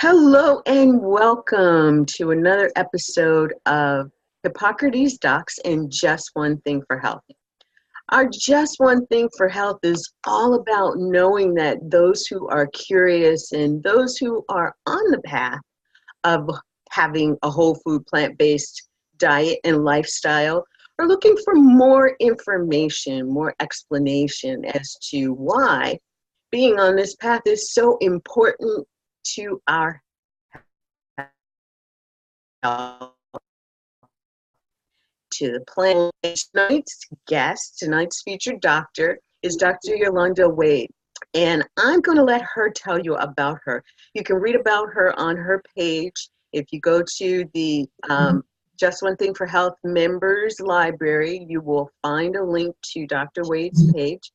Hello and welcome to another episode of Hippocrates Docs and Just One Thing for Health. Our Just One Thing for Health is all about knowing that those who are curious and those who are on the path of having a whole food plant-based diet and lifestyle are looking for more information, more explanation as to why being on this path is so important to our health, to the planet. Tonight's guest, tonight's featured doctor is Dr. Yolanda Wade. And I'm going to let her tell you about her. You can read about her on her page. If you go to the Just One Thing for Health members library, you will find a link to Dr. Wade's page.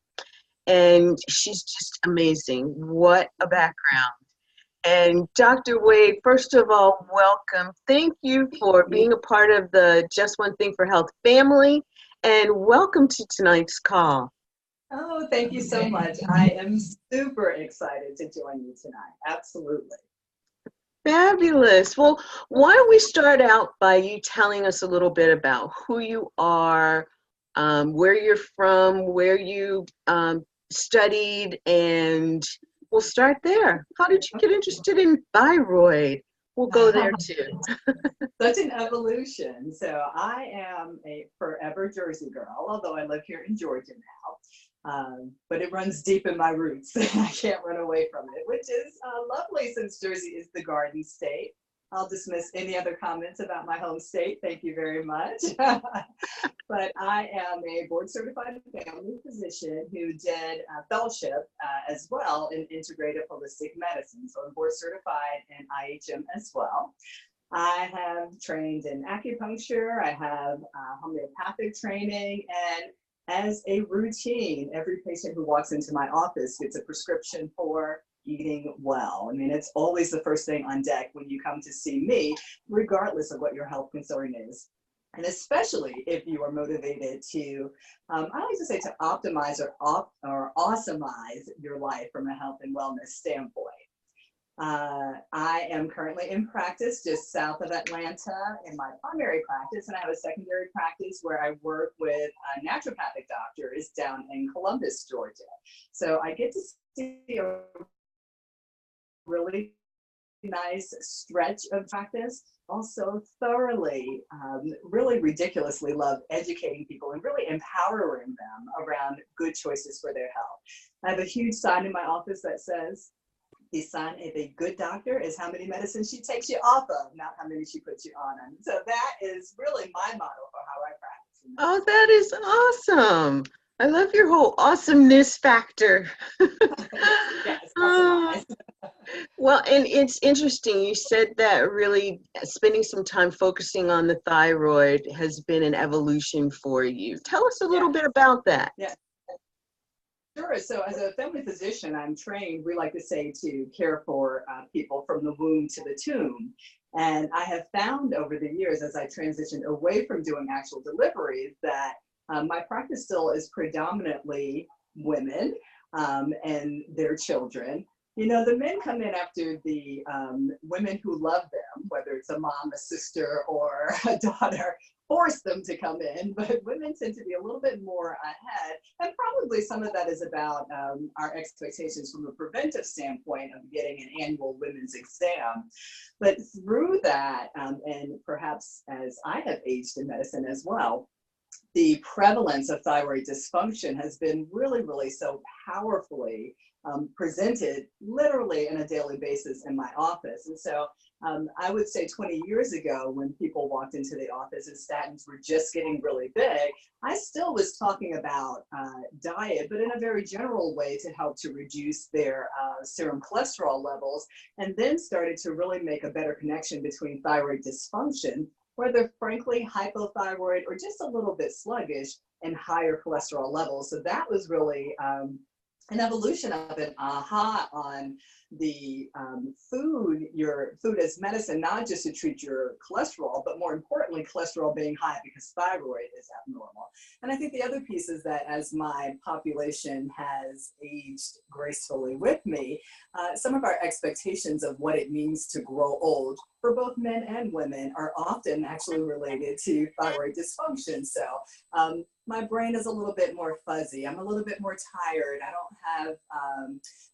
And she's just amazing. What a background. And Dr. Wade, first of all, welcome. Thank you for being a part of the Just One Thing for Health family, and welcome to tonight's call. Oh, thank you so much. I am super excited to join you tonight. Absolutely. Fabulous. Well, why don't we start out by you telling us a little bit about who you are, where you're from, where you studied, and we'll start there. How did you get interested in thyroid? We'll go there too. Such an evolution. So I am a forever Jersey girl, although I live here in Georgia now. But it runs deep in my roots. I can't run away from it, which is lovely since Jersey is the Garden State. I'll dismiss any other comments about my home state. Thank you very much. But I am a board certified family physician who did a fellowship as well in integrative holistic medicine. So I'm board certified in IHM as well. I have trained in acupuncture. I have homeopathic training, and as a routine, every patient who walks into my office gets a prescription for eating well. I mean, it's always the first thing on deck when you come to see me, regardless of what your health concern is. And especially if you are motivated to, I like to say, to optimize or awesomize your life from a health and wellness standpoint. I am currently in practice just south of Atlanta in my primary practice, and I have a secondary practice where I work with naturopathic doctors down in Columbus, Georgia. So I get to see a really nice stretch of practice. Also thoroughly, really ridiculously love educating people and really empowering them around good choices for their health. I have a huge sign in my office that says, the sign of a good doctor is how many medicines she takes you off of, not how many she puts you on. And so that is really my motto for how I practice. Oh, that is awesome. I love your whole awesomeness factor. Yes, awesome. Well, and it's interesting. You said that really spending some time focusing on the thyroid has been an evolution for you. Tell us a little bit about that. Yeah. Sure. So as a family physician, I'm trained, we like to say, to care for people from the womb to the tomb. And I have found over the years, as I transitioned away from doing actual deliveries, that my practice still is predominantly women and their children. You know, the men come in after the women who love them, whether it's a mom, a sister, or a daughter, force them to come in, but women tend to be a little bit more ahead. And probably some of that is about our expectations from a preventive standpoint of getting an annual women's exam. But through that, and perhaps as I have aged in medicine as well, the prevalence of thyroid dysfunction has been really, really so powerfully presented literally on a daily basis in my office. And so I would say 20 years ago, when people walked into the office and statins were just getting really big, I still was talking about diet, but in a very general way to help to reduce their serum cholesterol levels, and then started to really make a better connection between thyroid dysfunction, whether frankly hypothyroid or just a little bit sluggish, and higher cholesterol levels. So that was really an evolution of an aha on the your food as medicine, not just to treat your cholesterol, but more importantly, cholesterol being high because thyroid is abnormal. And I think the other piece is that as my population has aged gracefully with me, some of our expectations of what it means to grow old for both men and women are often actually related to thyroid dysfunction. So my brain is a little bit more fuzzy. I'm a little bit more tired. I don't have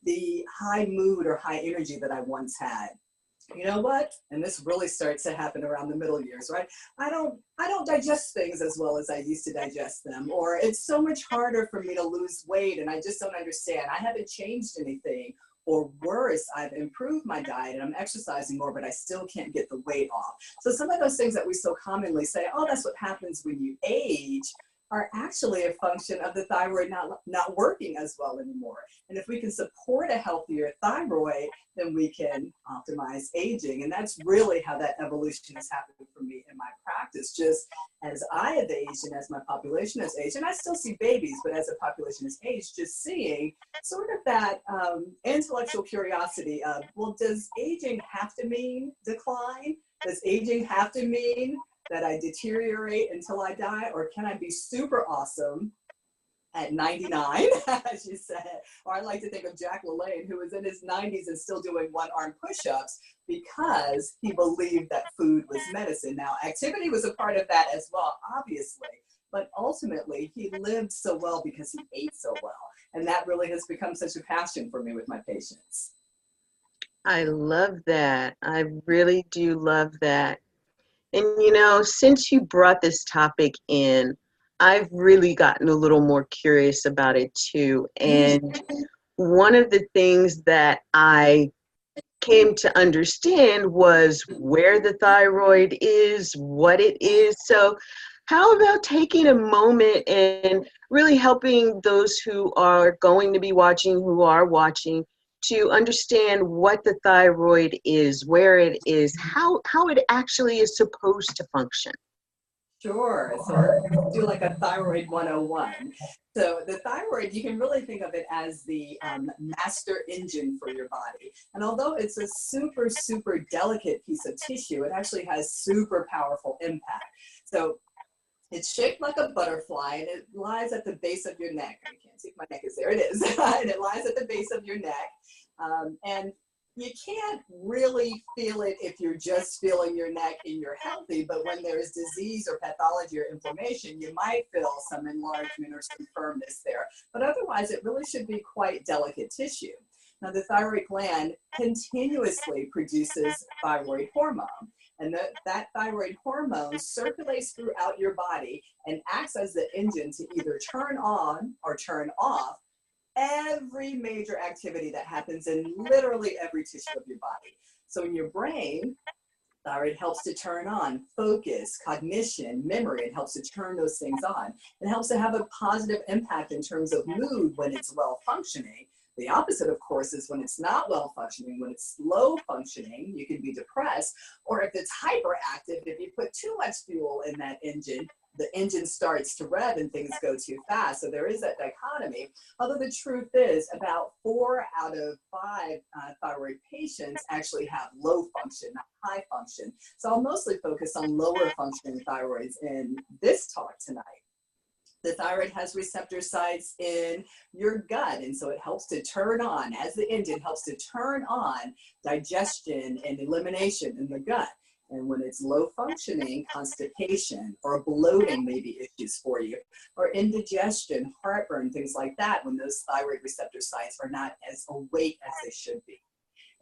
the high mood or high energy that I once had. You know what? And this really starts to happen around the middle years, right? I don't digest things as well as I used to digest them, or it's so much harder for me to lose weight and I just don't understand. I haven't changed anything. Or worse, I've improved my diet and I'm exercising more, but I still can't get the weight off. So some of those things that we so commonly say, oh, that's what happens when you age, are actually a function of the thyroid not working as well anymore. And if we can support a healthier thyroid, then we can optimize aging. And that's really how that evolution has happened for me in my practice. Just as I have aged and as my population has aged, and I still see babies, but as the population has aged, just seeing sort of that intellectual curiosity of, well, does aging have to mean decline? Does aging have to mean that I deteriorate until I die, or can I be super awesome at 99, as you said? Or I like to think of Jack LaLanne, who was in his 90s and still doing one-arm push-ups because he believed that food was medicine. Now, activity was a part of that as well, obviously, but ultimately he lived so well because he ate so well. And that really has become such a passion for me with my patients. I love that. I really do love that. And you know, since you brought this topic in, I've really gotten a little more curious about it too. And one of the things that I came to understand was where the thyroid is, what it is. So how about taking a moment and really helping those who are going to be watching, who are watching, to understand what the thyroid is, where it is, how it actually is supposed to function? Sure. So let's do like a thyroid 101. So the thyroid, you can really think of it as the master engine for your body. And although it's a super, super delicate piece of tissue, it actually has super powerful impact. So it's shaped like a butterfly and it lies at the base of your neck. You can't see if my neck is there. It is. And it lies at the base of your neck. And you can't really feel it if you're just feeling your neck and you're healthy, but when there's disease or pathology or inflammation, you might feel some enlargement or some firmness there. But otherwise, it really should be quite delicate tissue. Now, the thyroid gland continuously produces thyroid hormone. And that thyroid hormone circulates throughout your body and acts as the engine to either turn on or turn off every major activity that happens in literally every tissue of your body. So in your brain, thyroid helps to turn on focus, cognition, memory. It helps to turn those things on. It helps to have a positive impact in terms of mood when it's well functioning. The opposite, of course, is when it's not well functioning, when it's low functioning, you can be depressed, or if it's hyperactive, if you put too much fuel in that engine, the engine starts to rev and things go too fast. So there is that dichotomy. Although the truth is about 4 out of 5 thyroid patients actually have low function, not high function. So I'll mostly focus on lower functioning thyroids in this talk tonight. The thyroid has receptor sites in your gut, and so it helps to turn on, as the engine helps to turn on digestion and elimination in the gut. And when it's low functioning, constipation or bloating may be issues for you, or indigestion, heartburn, things like that, when those thyroid receptor sites are not as awake as they should be.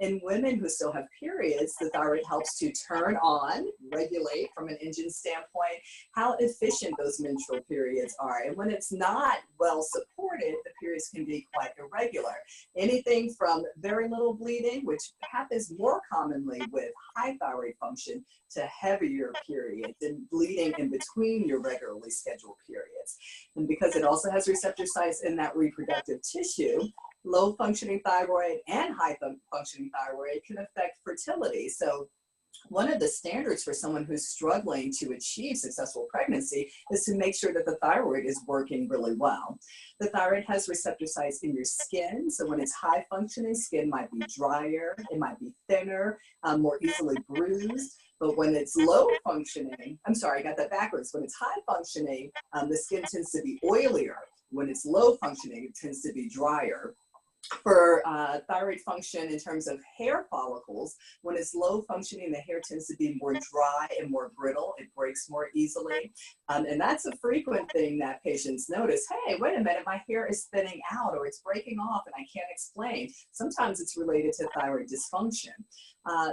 In women who still have periods, the thyroid helps to turn on, regulate from an engine standpoint, how efficient those menstrual periods are. And when it's not well supported, the periods can be quite irregular. Anything from very little bleeding, which happens more commonly with high thyroid function, to heavier periods and bleeding in between your regularly scheduled periods. And because it also has receptor sites in that reproductive tissue, low functioning thyroid and high functioning thyroid can affect fertility. So one of the standards for someone who's struggling to achieve successful pregnancy is to make sure that the thyroid is working really well. The thyroid has receptor sites in your skin, so when it's high functioning, skin might be drier, it might be thinner, more easily bruised. But when it's low functioning, I'm sorry, I got that backwards. When it's high functioning, the skin tends to be oilier. When it's low functioning, it tends to be drier. For thyroid function in terms of hair follicles, when it's low functioning, the hair tends to be more dry and more brittle. It breaks more easily. And that's a frequent thing that patients notice. Hey, wait a minute, my hair is thinning out or it's breaking off and I can't explain. Sometimes it's related to thyroid dysfunction.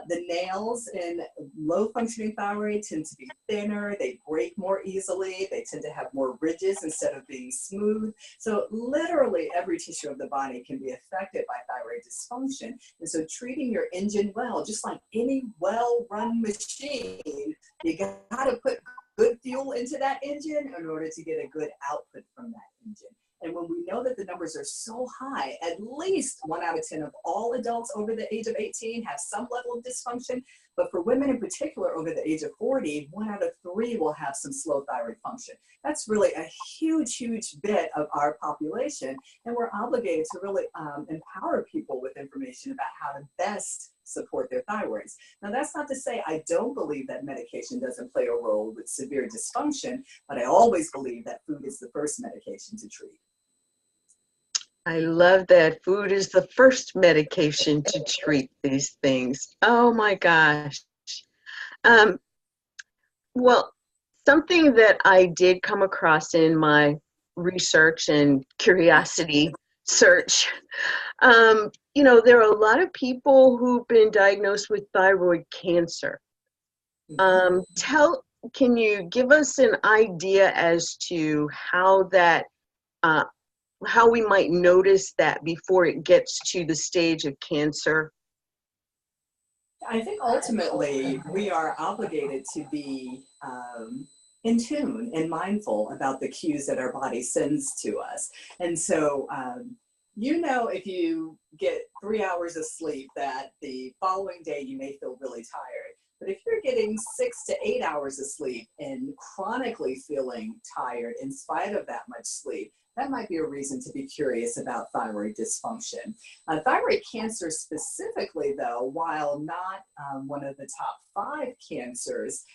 The nails in low functioning thyroid tend to be thinner, they break more easily, they tend to have more ridges instead of being smooth. So literally every tissue of the body can be affected by thyroid dysfunction. And so treating your engine well, just like any well-run machine, you gotta put good fuel into that engine in order to get a good output from that engine. And when we know that the numbers are so high, at least 1 out of 10 of all adults over the age of 18 have some level of dysfunction. But for women in particular over the age of 40, 1 out of 3 will have some slow thyroid function. That's really a huge, huge bit of our population. And we're obligated to really empower people with information about how to best support their thyroids. Now, that's not to say I don't believe that medication doesn't play a role with severe dysfunction, but I always believe that food is the first medication to treat. I love that food is the first medication to treat these things. Oh my gosh. Well, something that I did come across in my research and curiosity search, you know, there are a lot of people who've been diagnosed with thyroid cancer. Can you give us an idea as to how that, how we might notice that before it gets to the stage of cancer? I think ultimately we are obligated to be in tune and mindful about the cues that our body sends to us. And so, you know, if you get 3 hours of sleep, that the following day you may feel really tired. But if you're getting 6 to 8 hours of sleep and chronically feeling tired in spite of that much sleep, that might be a reason to be curious about thyroid dysfunction. Thyroid cancer specifically, though, while not one of the top 5 cancers,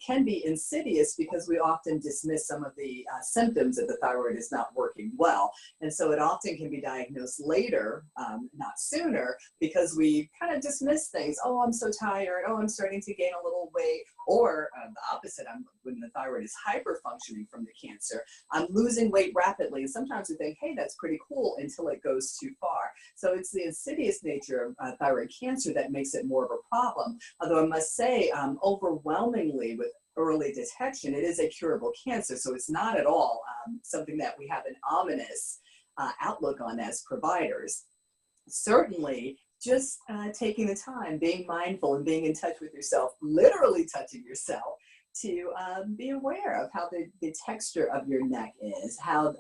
can be insidious because we often dismiss some of the symptoms that the thyroid is not working well. And so it often can be diagnosed later, not sooner, because we kind of dismiss things. Oh, I'm so tired. Oh, I'm starting to gain a little weight. Or the opposite, when the thyroid is hyperfunctioning from the cancer, I'm losing weight rapidly. And sometimes we think, hey, that's pretty cool until it goes too far. So it's the insidious nature of thyroid cancer that makes it more of a problem. Although I must say, overwhelmingly with early detection, it is a curable cancer. So it's not at all something that we have an ominous outlook on as providers. Certainly, just taking the time, being mindful and being in touch with yourself, literally touching yourself, to be aware of how the texture of your neck is, how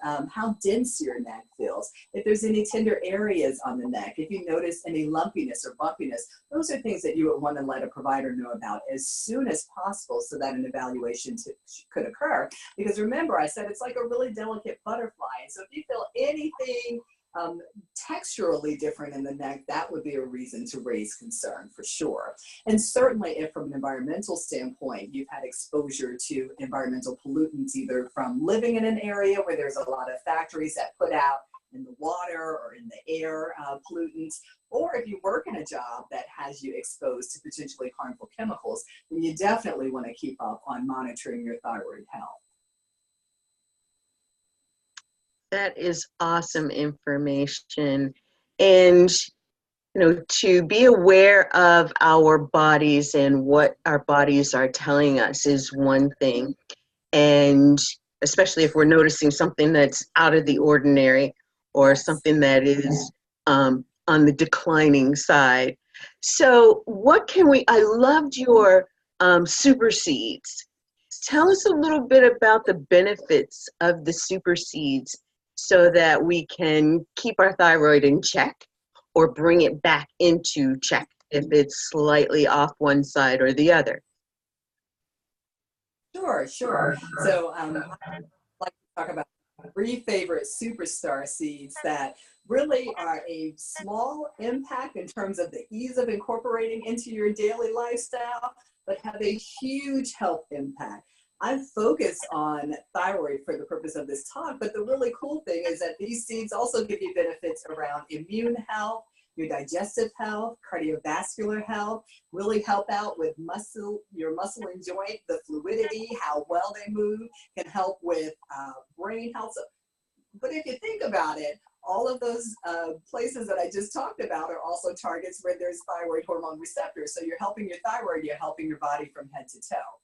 dense your neck feels, if there's any tender areas on the neck, if you notice any lumpiness or bumpiness. Those are things that you would want to let a provider know about as soon as possible so that an evaluation could occur. Because remember, I said it's like a really delicate butterfly. And so if you feel anything texturally different in the neck, that would be a reason to raise concern for sure. And certainly if from an environmental standpoint, you've had exposure to environmental pollutants, either from living in an area where there's a lot of factories that put out in the water or in the air pollutants, or if you work in a job that has you exposed to potentially harmful chemicals, then you definitely want to keep up on monitoring your thyroid health. That is awesome information. And, you know, to be aware of our bodies and what our bodies are telling us is one thing. And especially if we're noticing something that's out of the ordinary or something that is on the declining side. So what can I loved your super seeds. Tell us a little bit about the benefits of the super seeds so that we can keep our thyroid in check or bring it back into check if it's slightly off one side or the other. Sure, sure. So I'd like to talk about 3 favorite superstar seeds that really are a small impact in terms of the ease of incorporating into your daily lifestyle, but have a huge health impact. I focus on thyroid for the purpose of this talk, but the really cool thing is that these seeds also give you benefits around immune health, your digestive health, cardiovascular health, really help out with your muscle and joint, the fluidity, how well they move, can help with brain health. But if you think about it, all of those places that I just talked about are also targets where there's thyroid hormone receptors. So you're helping your thyroid, you're helping your body from head to toe.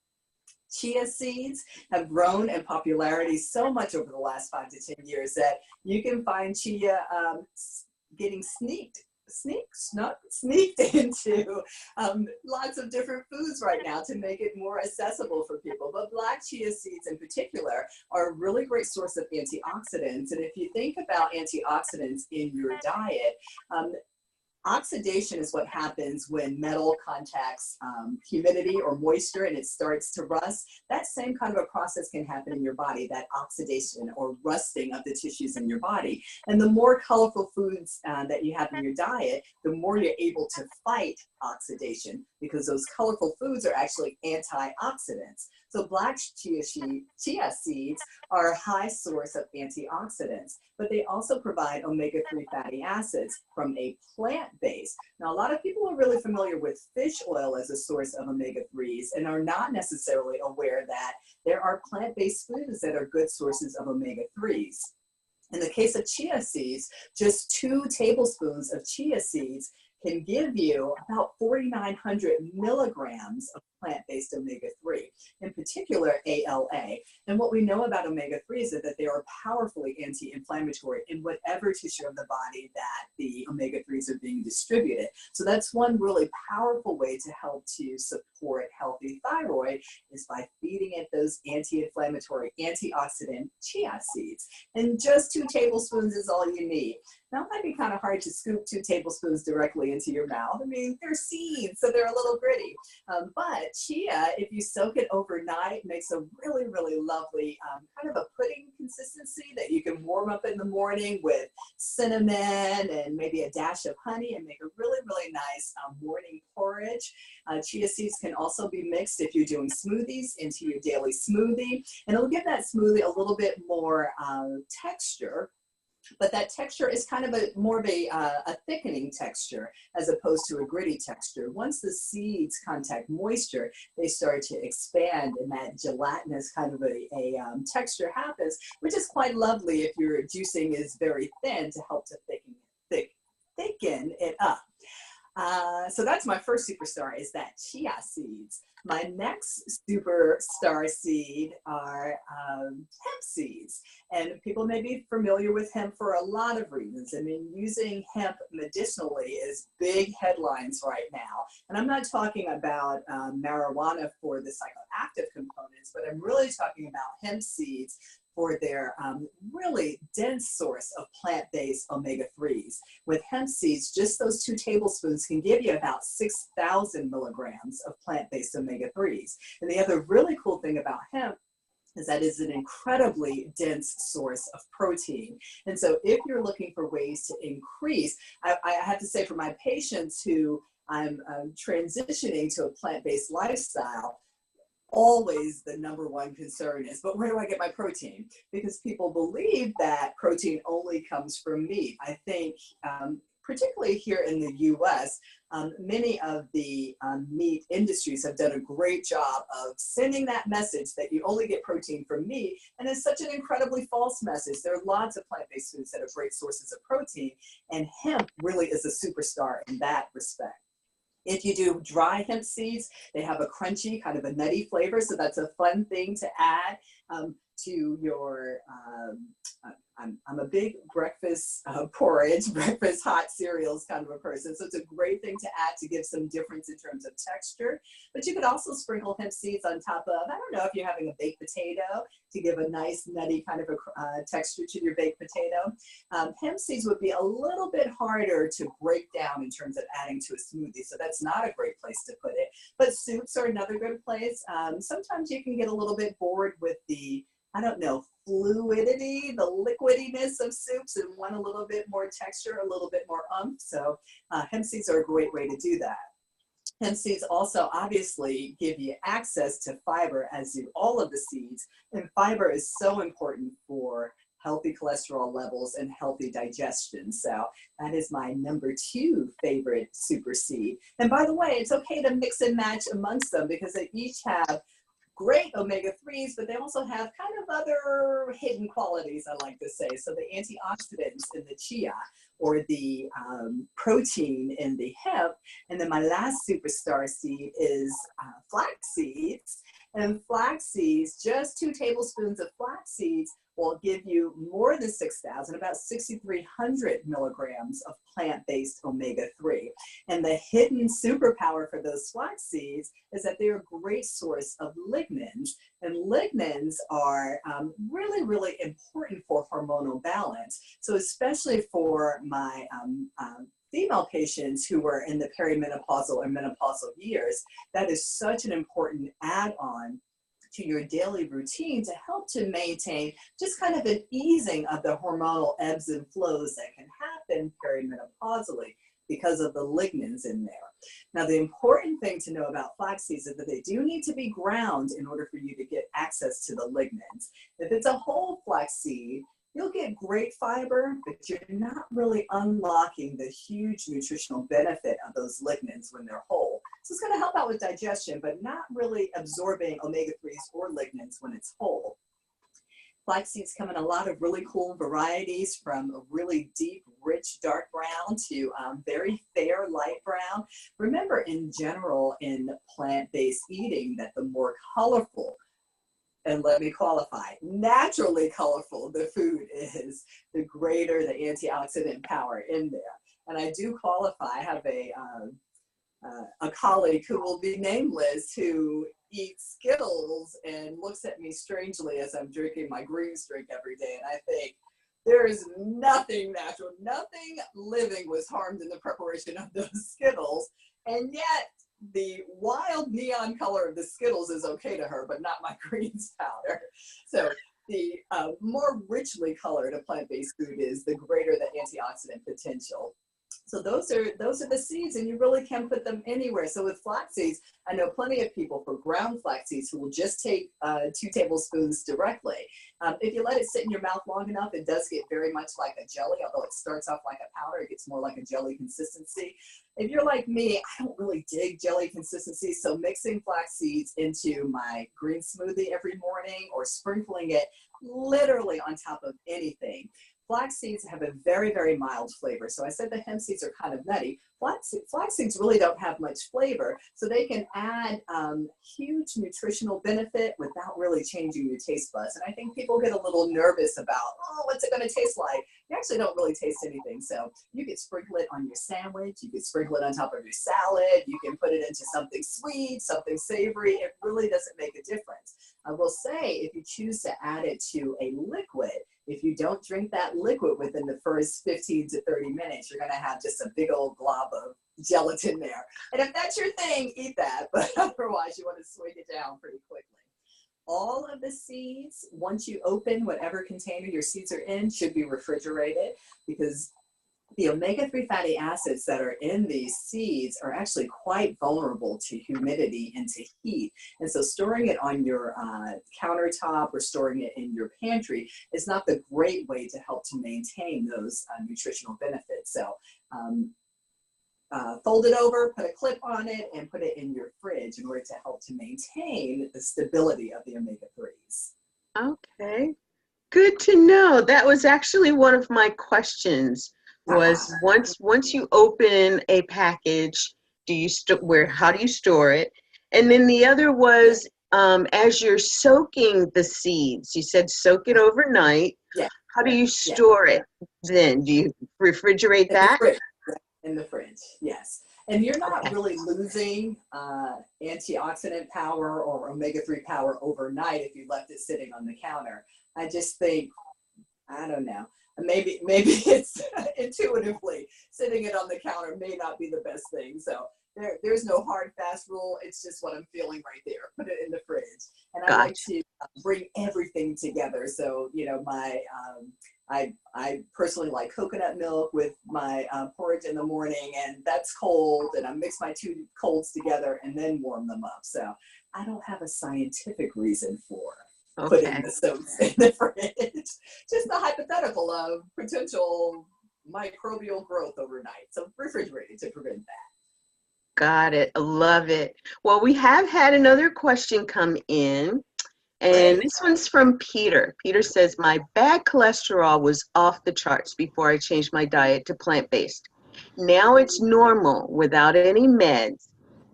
Chia seeds have grown in popularity so much over the last 5 to 10 years that you can find chia getting sneaked into lots of different foods right now to make it more accessible for people. But black chia seeds in particular are a really great source of antioxidants. And if you think about antioxidants in your diet, oxidation is what happens when metal contacts humidity or moisture and it starts to rust. That same kind of a process can happen in your body, that oxidation or rusting of the tissues in your body. And the more colorful foods that you have in your diet, the more you're able to fight oxidation, because those colorful foods are actually antioxidants. So black chia seeds are a high source of antioxidants, but they also provide omega-3 fatty acids from a plant base. Now, a lot of people are really familiar with fish oil as a source of omega-3s and are not necessarily aware that there are plant-based foods that are good sources of omega-3s. In the case of chia seeds, just 2 tablespoons of chia seeds can give you about 4,900 milligrams of plant-based omega-3, in particular ALA. And what we know about omega-3 is that they are powerfully anti-inflammatory in whatever tissue of the body that the omega-3s are being distributed. So that's one really powerful way to help to support healthy thyroid, is by feeding it those anti-inflammatory, antioxidant chia seeds. And just 2 tablespoons is all you need. Now, it might be kind of hard to scoop 2 tablespoons directly into your mouth. I mean, they're seeds, so they're a little gritty. But chia, if you soak it overnight, makes a really, really lovely kind of a pudding consistency that you can warm up in the morning with cinnamon and maybe a dash of honey and make a really, really nice morning porridge. Chia seeds can also be mixed if you're doing smoothies into your daily smoothie, and it'll give that smoothie a little bit more texture. But that texture is kind of more of a thickening texture as opposed to a gritty texture. Once the seeds contact moisture, they start to expand, and that gelatinous kind of a texture happens, which is quite lovely if your juicing is very thin, to help to thicken it up. So that's my first superstar, is that chia seeds. My next superstar seed are hemp seeds. And people may be familiar with hemp for a lot of reasons. I mean, using hemp medicinally is big headlines right now. And I'm not talking about marijuana for the psychoactive components, but I'm really talking about hemp seeds for their really dense source of plant-based omega-3s. With hemp seeds, just those 2 tablespoons can give you about 6,000 milligrams of plant-based omega-3s. And the other really cool thing about hemp is that it's an incredibly dense source of protein. And so if you're looking for ways to increase, I have to say, for my patients who I'm transitioning to a plant-based lifestyle, always the #1 concern is, but where do I get my protein? Because people believe that protein only comes from meat. I think, particularly here in the US, many of the meat industries have done a great job of sending that message that you only get protein from meat, and it's such an incredibly false message. There are lots of plant-based foods that are great sources of protein, and hemp really is a superstar in that respect. If you do dry hemp seeds, they have a crunchy, kind of a nutty flavor, so that's a fun thing to add to your, I'm a big breakfast porridge, breakfast hot cereals kind of a person. So it's a great thing to add to give some difference in terms of texture. But you could also sprinkle hemp seeds on top of, I don't know if you're having a baked potato to give a nice nutty kind of a texture to your baked potato. Hemp seeds would be a little bit harder to break down in terms of adding to a smoothie. So that's not a great place to put it. But soups are another good place. Sometimes you can get a little bit bored with the, I don't know, fluidity, the liquidiness of soups and want a little bit more texture, a little bit more oomph. So hemp seeds are a great way to do that. Hemp seeds also obviously give you access to fiber, as do all of the seeds. And fiber is so important for healthy cholesterol levels and healthy digestion. So that is my number 2 favorite super seed. And by the way, it's okay to mix and match amongst them because they each have great omega-3s, but they also have kind of other hidden qualities, I like to say. So the antioxidants in the chia, or the protein in the hemp. And then my last superstar seed is flax seeds. And flax seeds, just 2 tablespoons of flax seeds will give you more than 6,000, about 6,300 milligrams of plant-based omega-3. And the hidden superpower for those flax seeds is that they're a great source of lignans. And lignans are really, really important for hormonal balance. So especially for my female patients who are in the perimenopausal or menopausal years, that is such an important add-on to your daily routine to help to maintain just kind of an easing of the hormonal ebbs and flows that can happen perimenopausally because of the lignans in there. Now, the important thing to know about flax seeds is that they do need to be ground in order for you to get access to the lignans. If it's a whole flax seed, you'll get great fiber, but you're not really unlocking the huge nutritional benefit of those lignans when they're whole. So it's going to help out with digestion, but not really absorbing omega-3s or lignans when it's whole. Flax seeds come in a lot of really cool varieties, from a really deep, rich, dark brown to very fair, light brown. Remember, in general, in plant-based eating, that the more colorful, and let me qualify, naturally colorful the food is, the greater the antioxidant power in there. And I do qualify. I have a colleague who will be nameless who eats Skittles and looks at me strangely as I'm drinking my greens drink every day. And I think, there is nothing natural, nothing living was harmed in the preparation of those Skittles. And yet, the wild neon color of the Skittles is okay to her, but not my greens powder. So the more richly colored a plant-based food is, the greater the antioxidant potential. So those are the seeds, and you really can put them anywhere. So with flax seeds, I know plenty of people for ground flax seeds who will just take 2 tablespoons directly. If you let it sit in your mouth long enough, it does get very much like a jelly. Although it starts off like a powder, it gets more like a jelly consistency. If you're like me, I don't really dig jelly consistency. So mixing flax seeds into my green smoothie every morning, or sprinkling it literally on top of anything. Flax seeds have a very, very mild flavor. So I said the hemp seeds are kind of nutty. Flax seeds really don't have much flavor, so they can add huge nutritional benefit without really changing your taste buds. And I think people get a little nervous about, oh, what's it going to taste like? You actually don't really taste anything. So you could sprinkle it on your sandwich. You could sprinkle it on top of your salad. You can put it into something sweet, something savory. It really doesn't make a difference. I will say, if you choose to add it to a liquid, if you don't drink that liquid within the first 15 to 30 minutes, you're going to have just a big old glob of gelatin there. And if that's your thing, eat that. But otherwise, you want to swig it down pretty quickly. All of the seeds, once you open whatever container your seeds are in, should be refrigerated, because the omega-3 fatty acids that are in these seeds are actually quite vulnerable to humidity and to heat. And so storing it on your countertop or storing it in your pantry is not the great way to help to maintain those nutritional benefits. So fold it over, put a clip on it, and put it in your fridge in order to help to maintain the stability of the omega-3s. Okay, good to know. That was actually one of my questions. Was once you open a package, how do you store it? And then the other was, as you're soaking the seeds, you said soak it overnight. Yeah. How do you store it then? Do you refrigerate In the that? fridge. In the fridge, yes. And you're not Okay. really losing antioxidant power or omega-3 power overnight if you left it sitting on the counter. I just think, I don't know, maybe it's intuitively sitting it on the counter may not be the best thing. So there's no hard fast rule. It's just what I'm feeling right there. Put it in the fridge. And I like to bring everything together. So, you know, I personally like coconut milk with my porridge in the morning, and that's cold, and I mix my two colds together and then warm them up. So I don't have a scientific reason for putting the soaps in the fridge. Just the hypothetical of potential microbial growth overnight. So refrigerated to prevent that. Got it. I love it. Well, we have had another question come in, and Great. this one's from Peter. Peter says, my bad cholesterol was off the charts before I changed my diet to plant-based. Now it's normal without any meds.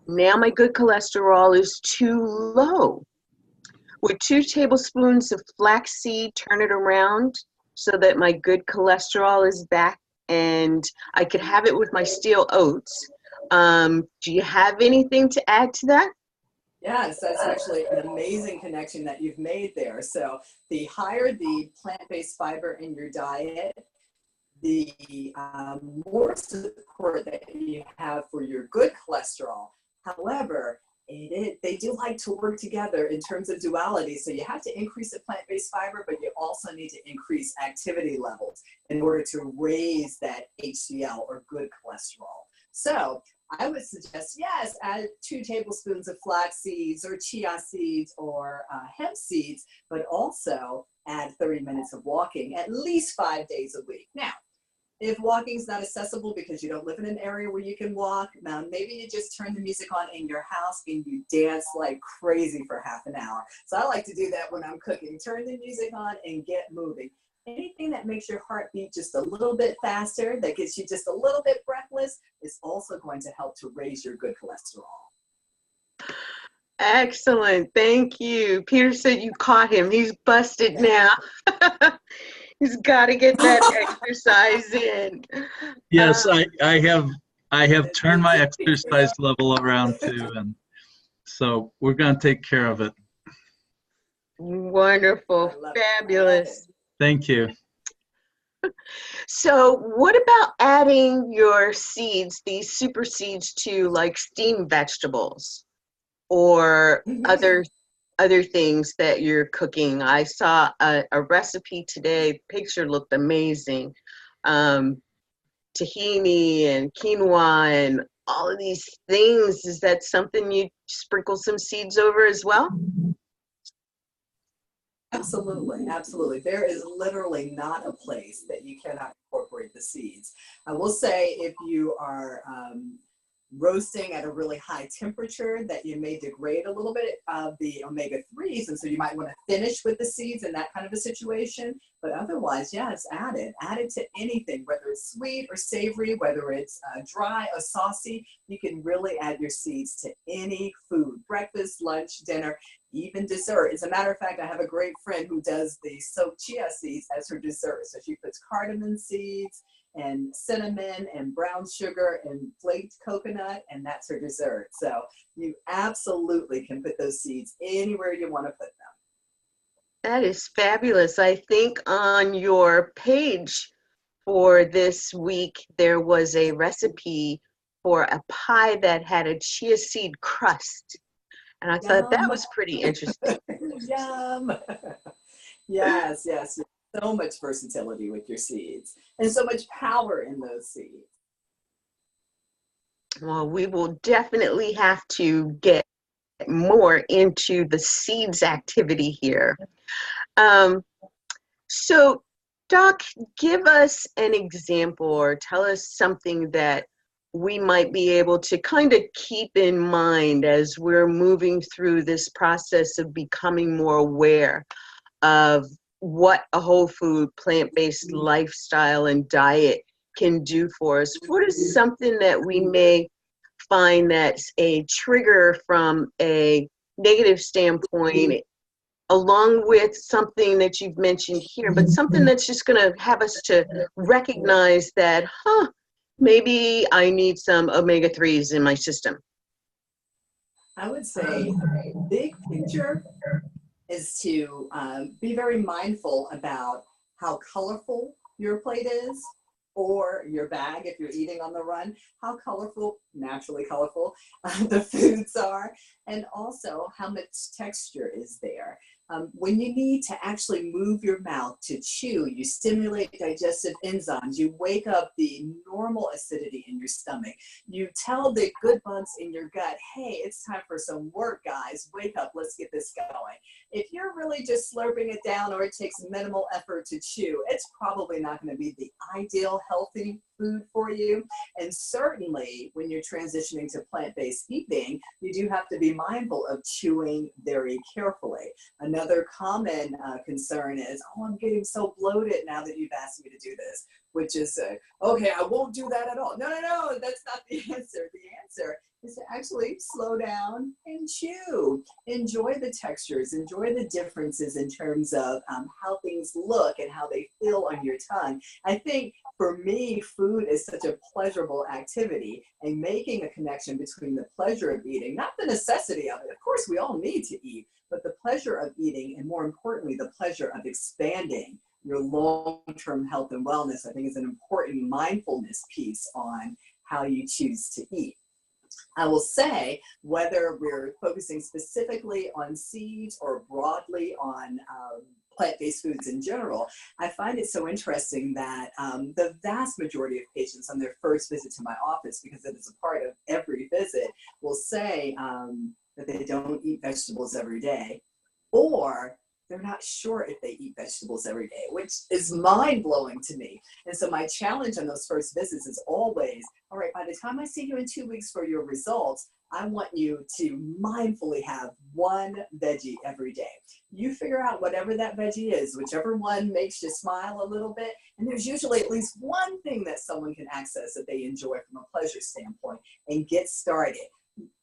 Now my good cholesterol is too low. Would 2 tablespoons of flaxseed turn it around so that my good cholesterol is back and I could have it with my steel oats? Do you have anything to add to that? Yes, that's actually an amazing connection that you've made there. So the higher the plant-based fiber in your diet, the more support that you have for your good cholesterol. However, they do like to work together in terms of duality. So you have to increase the plant-based fiber, but you also need to increase activity levels in order to raise that HDL or good cholesterol. So I would suggest, yes, add 2 tablespoons of flax seeds or chia seeds or hemp seeds, but also add 30 minutes of walking at least 5 days a week. Now, if walking is not accessible because you don't live in an area where you can walk, now maybe you just turn the music on in your house and you dance like crazy for half an hour. So I like to do that when I'm cooking. Turn the music on and get moving. Anything that makes your heart beat just a little bit faster, that gets you just a little bit breathless, is also going to help to raise your good cholesterol. Excellent. Thank you. Peter said you caught him. He's busted now. He's got to get that exercise in. Yes, I have turned my exercise level around too, and so we're going to take care of it. Wonderful. Fabulous. Thank you. So what about adding your seeds, these super seeds, to like steamed vegetables or other things that you're cooking? I saw a recipe today. Picture looked amazing. Tahini and quinoa and all of these things. Is that something you sprinkle some seeds over as well? Absolutely, absolutely. There is literally not a place that you cannot incorporate the seeds. I will say if you are roasting at a really high temperature, that you may degrade a little bit of the omega-3s, and so you might want to finish with the seeds in that kind of a situation. But otherwise, yes, add it to anything, whether it's sweet or savory, whether it's dry or saucy. You can really add your seeds to any food: breakfast, lunch, dinner, even dessert. As a matter of fact, I have a great friend who does the soaked chia seeds as her dessert. So she puts cardamom seeds and cinnamon and brown sugar and flaked coconut, and that's her dessert. So you absolutely can put those seeds anywhere you want to put them. That is fabulous. I think on your page for this week, there was a recipe for a pie that had a chia seed crust. And I thought that was pretty interesting. Yum. Yes, yes. So much versatility with your seeds and so much power in those seeds. Well, we will definitely have to get more into the seeds activity here. So, Doc, give us an example or tell us something that we might be able to kind of keep in mind as we're moving through this process of becoming more aware of what a whole food, plant-based lifestyle and diet can do for us. What is something that we may find that's a trigger from a negative standpoint, along with something that you've mentioned here, but something that's just going to have us to recognize that, maybe I need some omega-3s in my system? I would say big picture is to be very mindful about how colorful your plate is, or your bag if you're eating on the run, how colorful, naturally colorful, the foods are, and also how much texture is there. When you need to actually move your mouth to chew, you stimulate digestive enzymes, you wake up the normal acidity in your stomach, you tell the good bugs in your gut, hey, it's time for some work, guys, wake up, let's get this going. If you're really just slurping it down, or it takes minimal effort to chew, it's probably not going to be the ideal healthy food for you. And certainly when you're transitioning to plant-based eating, you do have to be mindful of chewing very carefully. Another common concern is, oh, I'm getting so bloated now that you've asked me to do this, which is, okay, I won't do that at all. No, no, no, that's not the answer. The answer is to actually slow down and chew. Enjoy the textures, enjoy the differences in terms of how things look and how they feel on your tongue. I think for me, food is such a pleasurable activity, and making a connection between the pleasure of eating, not the necessity of it. Of course, we all need to eat, but the pleasure of eating, and more importantly, the pleasure of expanding your long-term health and wellness, I think is an important mindfulness piece on how you choose to eat. I will say, whether we're focusing specifically on seeds or broadly on plant-based foods in general, I find it so interesting that the vast majority of patients on their first visit to my office, because it is a part of every visit, will say that they don't eat vegetables every day, or they're not sure if they eat vegetables every day, which is mind-blowing to me. And so my challenge on those first visits is always, all right, by the time I see you in 2 weeks for your results, I want you to mindfully have one veggie every day. You figure out whatever that veggie is, whichever one makes you smile a little bit, and there's usually at least one thing that someone can access that they enjoy from a pleasure standpoint, and get started.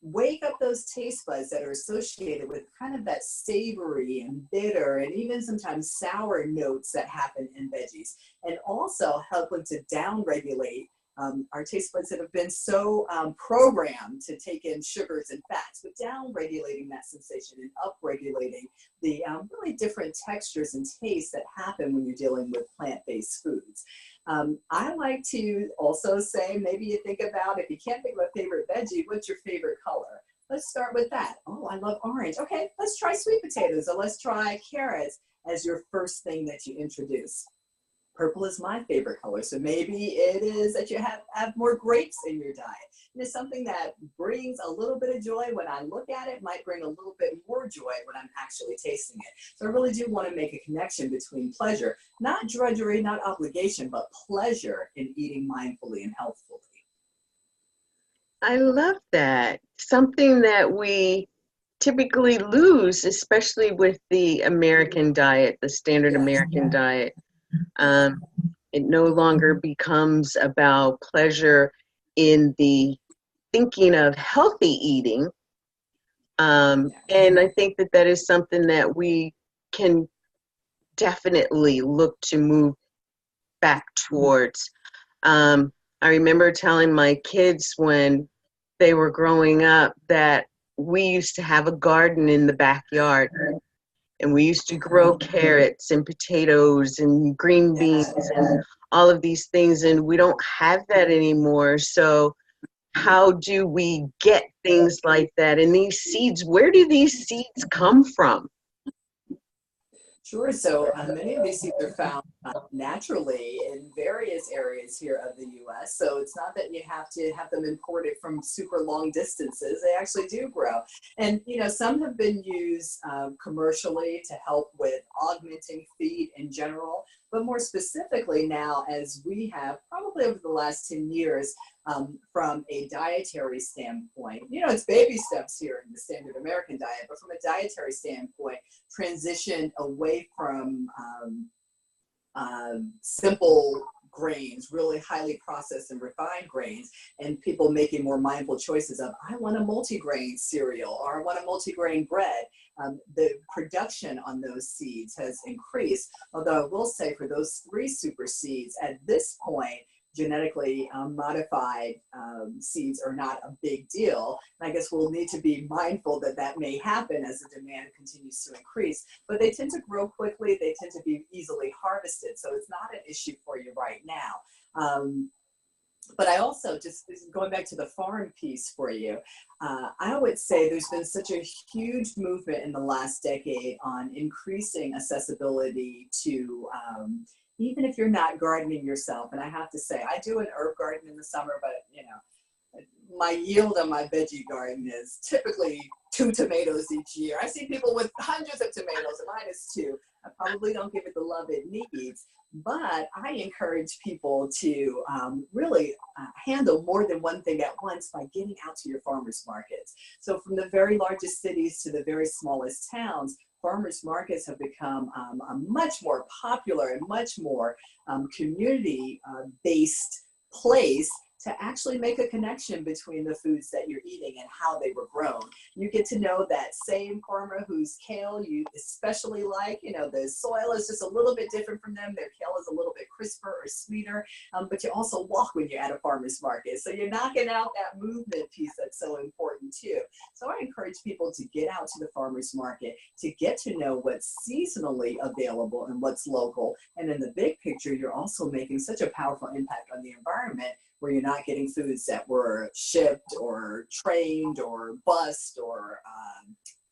Wake up those taste buds that are associated with kind of that savory and bitter and even sometimes sour notes that happen in veggies, and also help them to down-regulate our taste buds that have been so programmed to take in sugars and fats, but down-regulating that sensation and up-regulating the really different textures and tastes that happen when you're dealing with plant-based foods. I like to also say, maybe you think about, if you can't think of a favorite veggie, what's your favorite color? Let's start with that. Oh, I love orange. Okay, let's try sweet potatoes, or let's try carrots as your first thing that you introduce. Purple is my favorite color, so maybe it is that you have more grapes in your diet. And it's something that brings a little bit of joy when I look at it, might bring a little bit more joy when I'm actually tasting it. So I really do want to make a connection between pleasure, not drudgery, not obligation, but pleasure in eating mindfully and healthfully. I love that. Something that we typically lose, especially with the American diet, the standard American diet. It no longer becomes about pleasure in the thinking of healthy eating. And I think that that is something that we can definitely look to move back towards. I remember telling my kids when they were growing up that we used to have a garden in the backyard. And we used to grow carrots and potatoes and green beans and all of these things, and we don't have that anymore. So how do we get things like that? And these seeds, where do these seeds come from? Sure. So many of these seeds are found naturally in various areas here of the U.S. So it's not that you have to have them imported from super long distances. They actually do grow. And, you know, some have been used commercially to help with augmenting feed in general. But more specifically now, as we have probably over the last 10 years, from a dietary standpoint, you know, it's baby steps here in the standard American diet, but from a dietary standpoint, transition away from simple grains, really highly processed and refined grains, and people making more mindful choices of, I want a multigrain cereal or I want a multigrain bread. The production on those seeds has increased, although I will say for those 3 super seeds at this point, genetically modified seeds are not a big deal. And I guess we'll need to be mindful that that may happen as the demand continues to increase, but they tend to grow quickly. They tend to be easily harvested. So it's not an issue for you right now. But I also, just going back to the farm piece for you, I would say there's been such a huge movement in the last decade on increasing accessibility to even if you're not gardening yourself. And I have to say, I do an herb garden in the summer, but you know, my yield on my veggie garden is typically 2 tomatoes each year. I see people with hundreds of tomatoes, and mine is 2. I probably don't give it the love it needs, but I encourage people to really handle more than one thing at once by getting out to your farmers markets. So from the very largest cities to the very smallest towns, farmers markets have become a much more popular and much more community-based place to actually make a connection between the foods that you're eating and how they were grown. You get to know that same farmer whose kale you especially like. You know, the soil is just a little bit different from them. Their kale is a little bit crisper or sweeter, but you also walk when you're at a farmer's market. So you're knocking out that movement piece that's so important too. So I encourage people to get out to the farmer's market, to get to know what's seasonally available and what's local. And in the big picture, you're also making such a powerful impact on the environment, where you're not getting foods that were shipped or trained or bussed or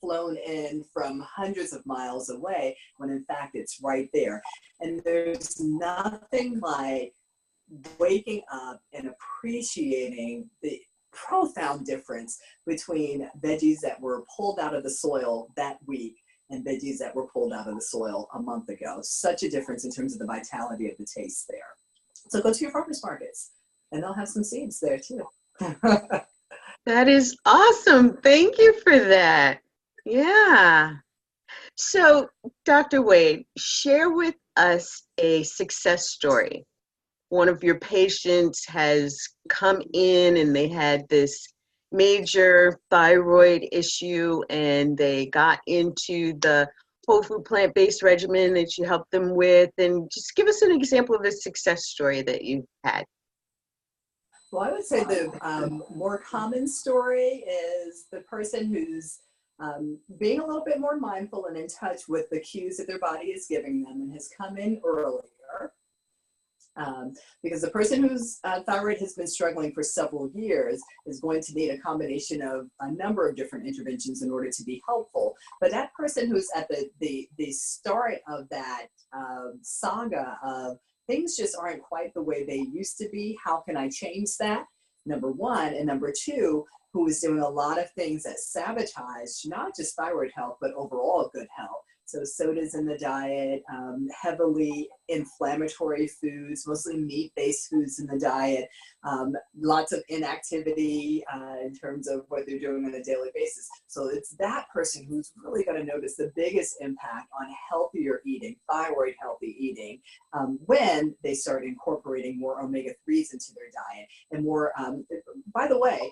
flown in from hundreds of miles away, when in fact it's right there. And there's nothing like waking up and appreciating the profound difference between veggies that were pulled out of the soil that week and veggies that were pulled out of the soil a month ago. Such a difference in terms of the vitality of the taste there. So go to your farmers markets, and they'll have some seeds there too. That is awesome. Thank you for that. Yeah. So, Dr. Wade, share with us a success story. One of your patients has come in and they had this major thyroid issue, and they got into the whole food plant-based regimen that you helped them with. And just give us an example of a success story that you had. Well, I would say the more common story is the person who's being a little bit more mindful and in touch with the cues that their body is giving them, and has come in earlier. Because the person whose thyroid has been struggling for several years is going to need a combination of a number of different interventions in order to be helpful. But that person who's at the start of that saga of things just aren't quite the way they used to be, how can I change that? Number one. And number two, who is doing a lot of things that sabotage not just thyroid health, but overall good health. So sodas in the diet, heavily inflammatory foods, mostly meat-based foods in the diet, lots of inactivity in terms of what they're doing on a daily basis. So it's that person who's really going to notice the biggest impact on healthier eating, thyroid healthy eating, when they start incorporating more omega-3s into their diet. And more, by the way,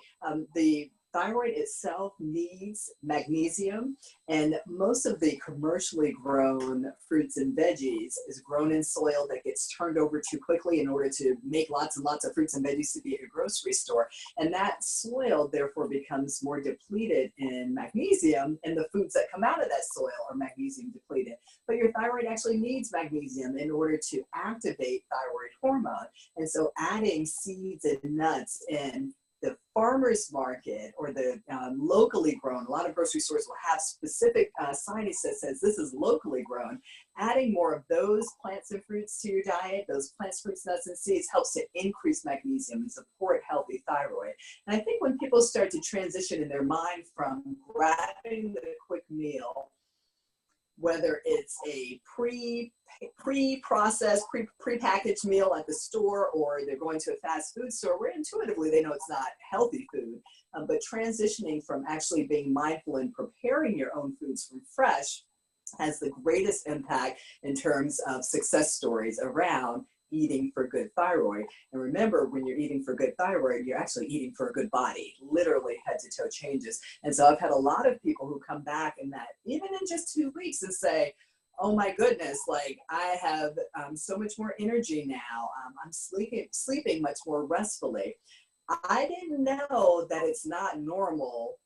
the thyroid itself needs magnesium, and most of the commercially grown fruits and veggies is grown in soil that gets turned over too quickly in order to make lots and lots of fruits and veggies to be at a grocery store. And that soil therefore becomes more depleted in magnesium, and the foods that come out of that soil are magnesium depleted. But your thyroid actually needs magnesium in order to activate thyroid hormone. And so adding seeds and nuts in the farmer's market or the locally grown, a lot of grocery stores will have specific signage that says this is locally grown. Adding more of those plants and fruits to your diet, those plants, fruits, nuts, and seeds, helps to increase magnesium and support healthy thyroid. And I think when people start to transition in their mind from grabbing the quick meal, whether it's a pre-processed, pre-packaged meal at the store, or they're going to a fast food store where intuitively they know it's not healthy food, but transitioning from actually being mindful and preparing your own foods from fresh has the greatest impact in terms of success stories around eating for good thyroid. And remember, when you're eating for good thyroid, you're actually eating for a good body, literally head to toe changes. And so I've had a lot of people who come back in that, even in just 2 weeks, and say, oh my goodness, like I have so much more energy now. I'm sleeping much more restfully. I didn't know that it's not normal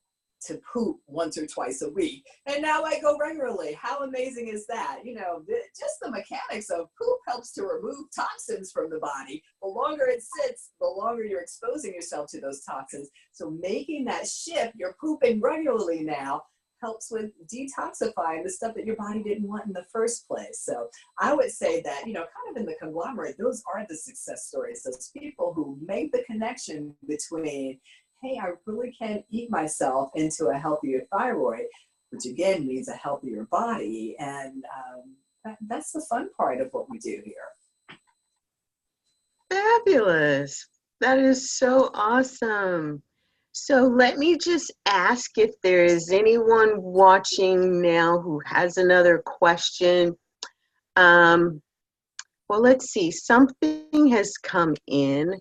to poop once or twice a week. And now I go regularly. How amazing is that? You know, just the mechanics of poop helps to remove toxins from the body. The longer it sits, the longer you're exposing yourself to those toxins. So making that shift, you're pooping regularly now, helps with detoxifying the stuff that your body didn't want in the first place. So I would say that, you know, kind of in the conglomerate, those are the success stories. Those people who make the connection between, hey, I really can eat myself into a healthier thyroid, which again means a healthier body. And that's the fun part of what we do here. Fabulous. That is so awesome. So let me just ask if there is anyone watching now who has another question. Well, let's see. Something has come in.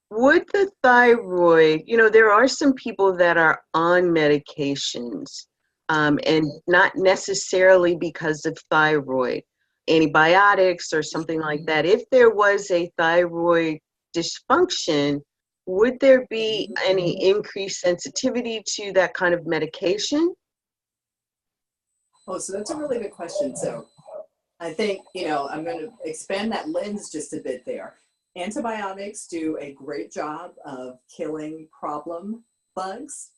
Would the thyroid, you know, there are some people that are on medications, and not necessarily because of thyroid, antibiotics or something like that. If there was a thyroid dysfunction, would there be any increased sensitivity to that kind of medication? Oh, so that's a really good question. So I think, you know, I'm going to expand that lens just a bit there. Antibiotics do a great job of killing problem bugs,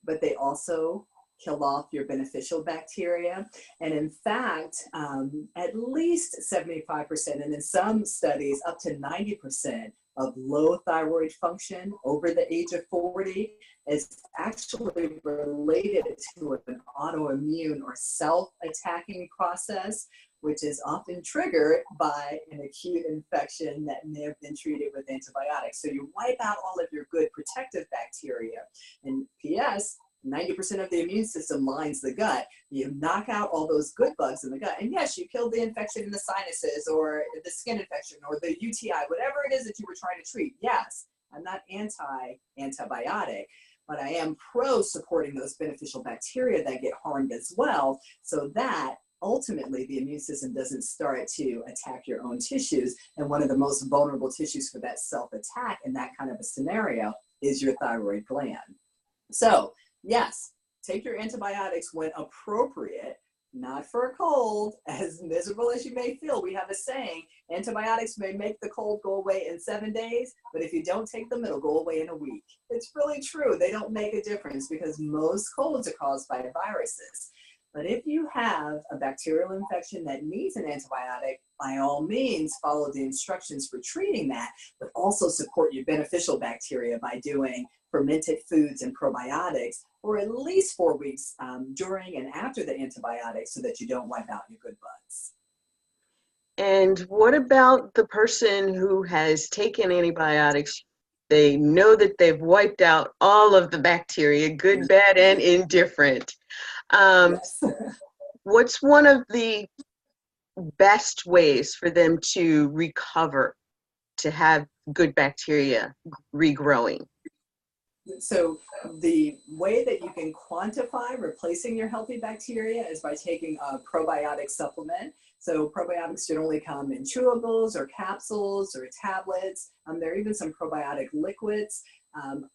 but they also kill off your beneficial bacteria. And in fact, at least 75%, and in some studies, up to 90% of low thyroid function over the age of 40 is actually related to an autoimmune or self-attacking process, which is often triggered by an acute infection that may have been treated with antibiotics. So you wipe out all of your good protective bacteria. And P.S., 90% of the immune system lines the gut. You knock out all those good bugs in the gut. And yes, you killed the infection in the sinuses or the skin infection or the UTI, whatever it is that you were trying to treat. Yes, I'm not anti-antibiotic, but I am pro supporting those beneficial bacteria that get harmed as well, so that ultimately the immune system doesn't start to attack your own tissues. And one of the most vulnerable tissues for that self-attack in that kind of a scenario is your thyroid gland. So yes, take your antibiotics when appropriate, not for a cold. As miserable as you may feel, we have a saying, antibiotics may make the cold go away in 7 days, but if you don't take them, it'll go away in a week. It's really true. They don't make a difference because most colds are caused by viruses. But if you have a bacterial infection that needs an antibiotic, by all means, follow the instructions for treating that, but also support your beneficial bacteria by doing fermented foods and probiotics for at least 4 weeks during and after the antibiotics so that you don't wipe out your good bugs. And what about the person who has taken antibiotics? They know that they've wiped out all of the bacteria, good, bad, and indifferent. Yes. What's one of the best ways for them to recover, to have good bacteria regrowing? So the way that you can quantify replacing your healthy bacteria is by taking a probiotic supplement. So probiotics generally come in chewables or capsules or tablets. There are even some probiotic liquids.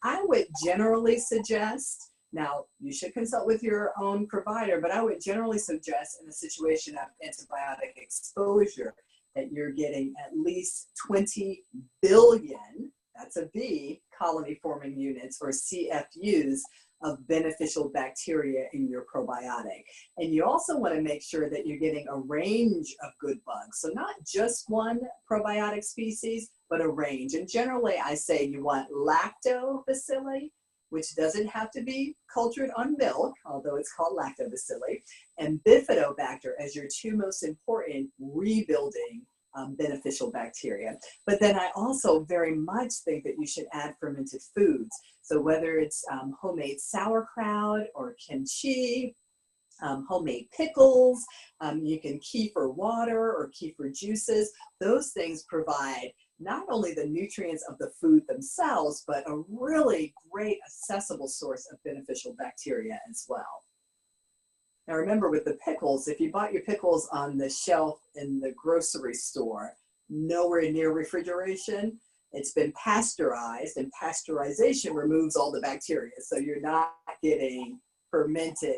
I would generally suggest, now you should consult with your own provider, but I would generally suggest in a situation of antibiotic exposure that you're getting at least 20 billion, that's a B, colony forming units or CFUs of beneficial bacteria in your probiotic. And you also want to make sure that you're getting a range of good bugs. So not just one probiotic species, but a range. And generally I say you want lactobacilli, which doesn't have to be cultured on milk, although it's called lactobacilli, and bifidobacter as your two most important rebuilding beneficial bacteria. But then I also very much think that you should add fermented foods. So whether it's homemade sauerkraut or kimchi homemade pickles. You can kefir water or kefir juices. Those things provide not only the nutrients of the food themselves, but a really great accessible source of beneficial bacteria as well. Now remember, with the pickles, if you bought your pickles on the shelf in the grocery store, nowhere near refrigeration, it's been pasteurized, and pasteurization removes all the bacteria. So you're not getting fermented,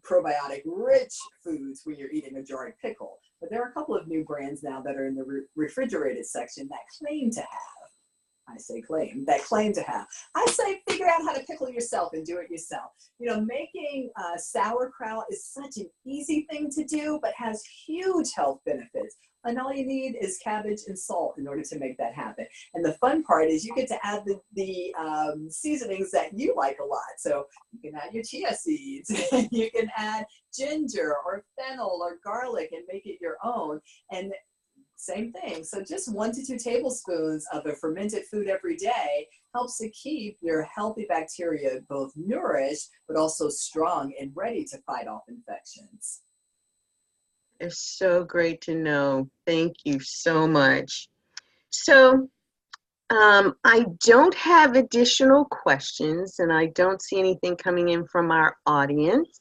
probiotic rich foods when you're eating a jarred pickle. But there are a couple of new brands now that are in the refrigerated section that claim to have, I say claim, that claim to have. I say figure out how to pickle yourself and do it yourself. You know, making sauerkraut is such an easy thing to do, but has huge health benefits. And all you need is cabbage and salt in order to make that happen. And the fun part is you get to add the seasonings that you like a lot. So you can add your chia seeds, you can add ginger or fennel or garlic and make it your own. And same thing. So just 1 to 2 tablespoons of a fermented food every day helps to keep your healthy bacteria both nourished, but also strong and ready to fight off infections. It's so great to know. Thank you so much. So I don't have additional questions, and I don't see anything coming in from our audience.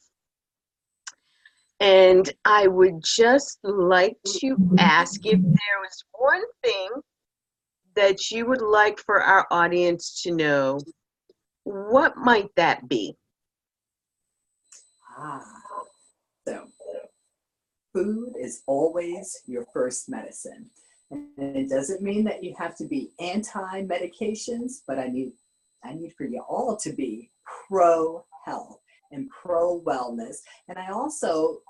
And I would just like to ask if there was one thing that you would like for our audience to know, what might that be? So food is always your first medicine. And it doesn't mean that you have to be anti-medications, but I need for you all to be pro-health and pro-wellness. And I also,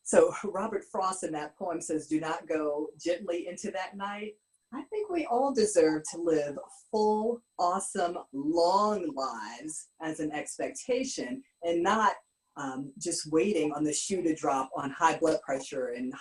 so Robert Frost in that poem says, do not go gently into that night. I think we all deserve to live full, awesome, long lives as an expectation, and not just waiting on the shoe to drop on high blood pressure and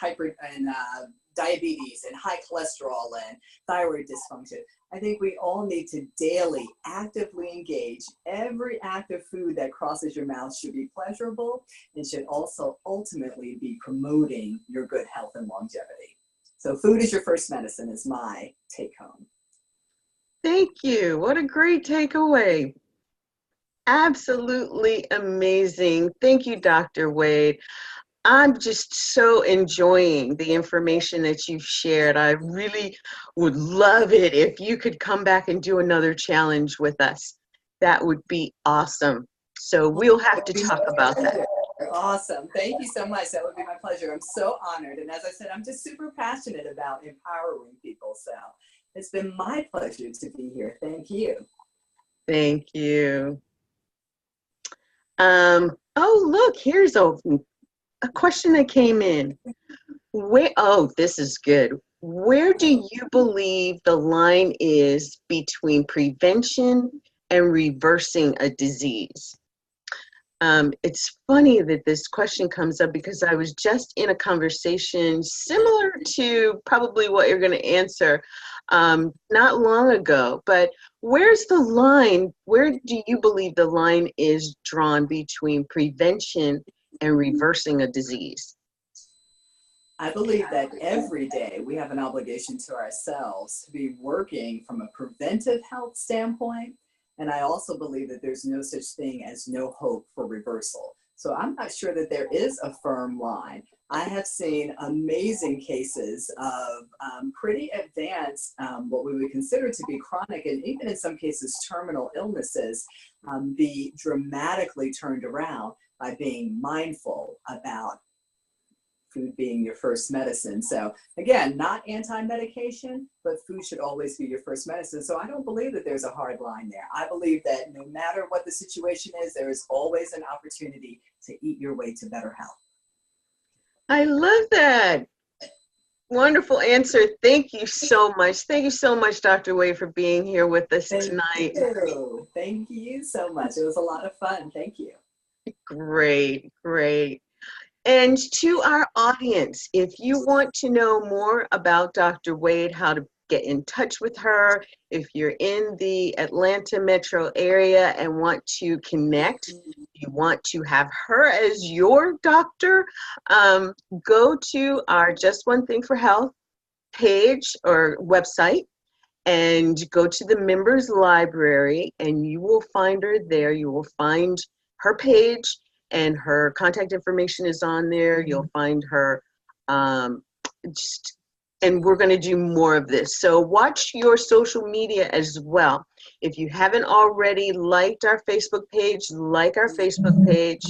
diabetes and high cholesterol and thyroid dysfunction. I think we all need to daily actively engage. Every act of food that crosses your mouth should be pleasurable and should also ultimately be promoting your good health and longevity. So food is your first medicine is my take home. Thank you. What a great takeaway. Absolutely amazing. Thank you, Dr. Wade. I'm just so enjoying the information that you've shared. I really would love it if you could come back and do another challenge with us. That would be awesome. So we'll have to talk about that. Awesome. Thank you so much. That would be my pleasure. I'm so honored. And as I said, I'm just super passionate about empowering people. So it's been my pleasure to be here. Thank you. Thank you. Oh, look, here's a question that came in. Oh, this is good. Where do you believe the line is between prevention and reversing a disease? It's funny that this question comes up because I was just in a conversation similar to probably what you're going to answer not long ago. But where's the line? Where do you believe the line is drawn between prevention and reversing a disease? I believe that every day we have an obligation to ourselves to be working from a preventive health standpoint. And I also believe that there's no such thing as no hope for reversal. So I'm not sure that there is a firm line. I have seen amazing cases of pretty advanced, what we would consider to be chronic, and even in some cases terminal illnesses, be dramatically turned around by being mindful about food being your first medicine. So again, not anti-medication, but food should always be your first medicine. So I don't believe that there's a hard line there. I believe that no matter what the situation is, there is always an opportunity to eat your way to better health. I love that. Wonderful answer. Thank you so much. Thank you so much, Dr. Wade, for being here with us tonight. Thank you so much. It was a lot of fun. Thank you. Great, great. And to our audience, if you want to know more about Dr. Wade, how to get in touch with her, if you're in the Atlanta metro area and want to connect, you want to have her as your doctor, go to our Just One Thing for Health page or website and go to the members library, and you will find her there. You will find her page, and her contact information is on there. You'll find her and we're going to do more of this. So watch your social media as well. If you haven't already liked our Facebook page, like our Facebook page.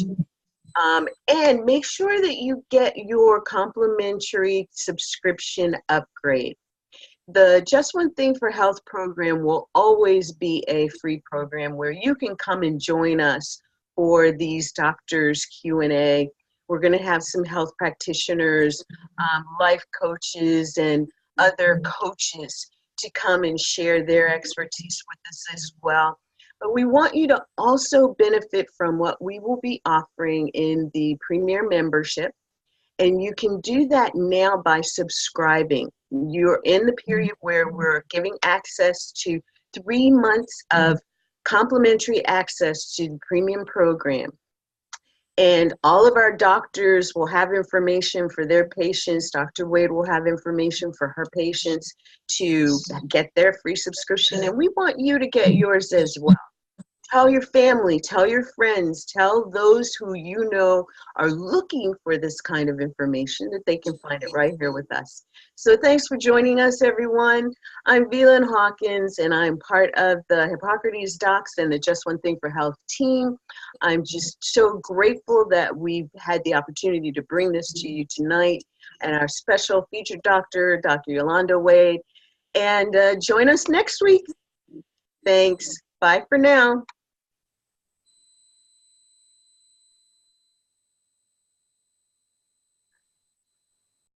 And make sure that you get your complimentary subscription upgrade. The Just One Thing for Health program will always be a free program where you can come and join us for these doctors Q&A. We're going to have some health practitioners, life coaches, and other coaches to come and share their expertise with us as well. But we want you to also benefit from what we will be offering in the Premier membership. And you can do that now by subscribing. You're in the period where we're giving access to 3 months of complimentary access to the premium program. And all of our doctors will have information for their patients. Dr. Wade will have information for her patients to get their free subscription. And we want you to get yours as well. Tell your family, tell your friends, tell those who you know are looking for this kind of information that they can find it right here with us. So thanks for joining us, everyone. I'm Velan Hawkins, and I'm part of the Hippocrates Docs and the Just One Thing for Health team. I'm just so grateful that we've had the opportunity to bring this to you tonight, and our special featured doctor, Dr. Yolanda Wade. And join us next week. Thanks. Bye for now.